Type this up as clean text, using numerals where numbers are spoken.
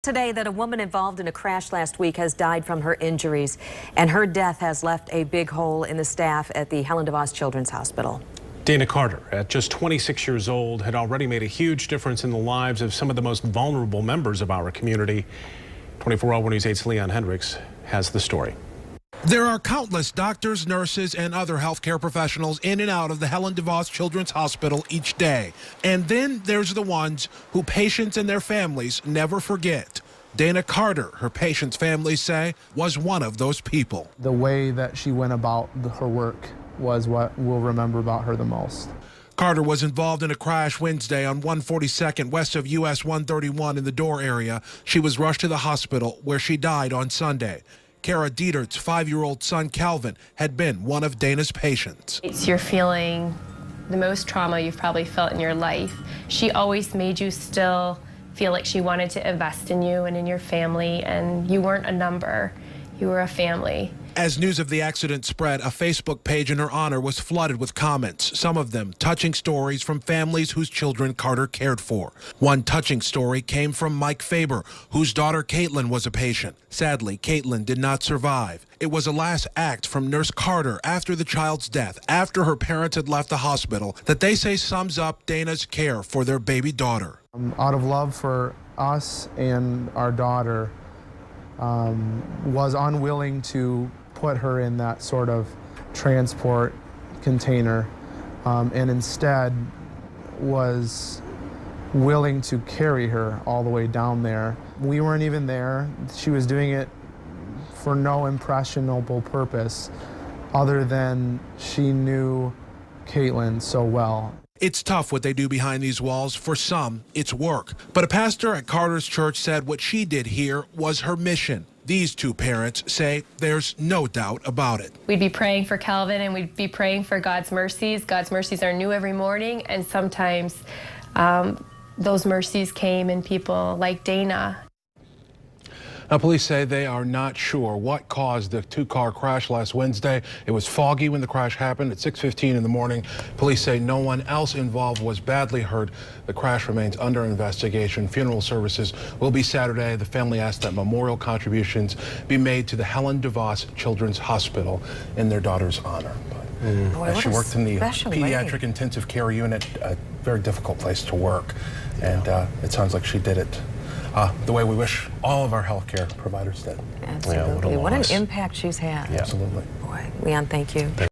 Today that a woman involved in a crash last week has died from her injuries, and her death has left a big hole in the staff at the Helen DeVos Children's Hospital. Dana Carter, at just 26 years old, had already made a huge difference in the lives of some of the most vulnerable members of our community. 24-Hour News 8's Leon Hendricks has the story. There are countless doctors, nurses, and other healthcare professionals in and out of the Helen DeVos Children's Hospital each day. And then there's the ones who patients and their families never forget. Dana Carter, her patients' families say, was one of those people. The way that she went about her work was what we'll remember about her the most. Carter was involved in a crash Wednesday on 142nd west of US 131 in the Door area. She was rushed to the hospital where she died on Sunday. Kara Dietert's 5-year-old son, Calvin, had been one of Dana's patients. You're feeling the most trauma you've probably felt in your life. She always made you still feel like she wanted to invest in you and in your family, and you weren't a number, you were a family. As news of the accident spread, a Facebook page in her honor was flooded with comments, some of them touching stories from families whose children Carter cared for. One touching story came from Mike Faber, whose daughter Caitlin was a patient. Sadly, Caitlin did not survive. It was a last act from Nurse Carter after the child's death, after her parents had left the hospital, that they say sums up Dana's care for their baby daughter. Out of love for us and our daughter, was unwilling to put her in that sort of transport container, and instead was willing to carry her all the way down there. We weren't even there. She was doing it for no impressionable purpose other than she knew Caitlin so well. It's tough what they do behind these walls. For some, it's work. But a pastor at Carter's church said what she did here was her mission. These two parents say there's no doubt about it. We'd be praying for Calvin, and we'd be praying for God's mercies. God's mercies are new every morning, and sometimes those mercies came in people like Dana. Now, police say they are not sure what caused the two-car crash last Wednesday. It was foggy when the crash happened at 6:15 in the morning. Police say no one else involved was badly hurt. The crash remains under investigation. Funeral services will be Saturday. The family asked that memorial contributions be made to the Helen DeVos Children's Hospital in their daughter's honor. Boy, she worked in the pediatric way. intensive care unit, a very difficult place to work. And it sounds like she did it the way we wish all of our healthcare providers did. Absolutely. Yeah, what an impact she's had. Yeah. Absolutely. Boy, Leon, thank you.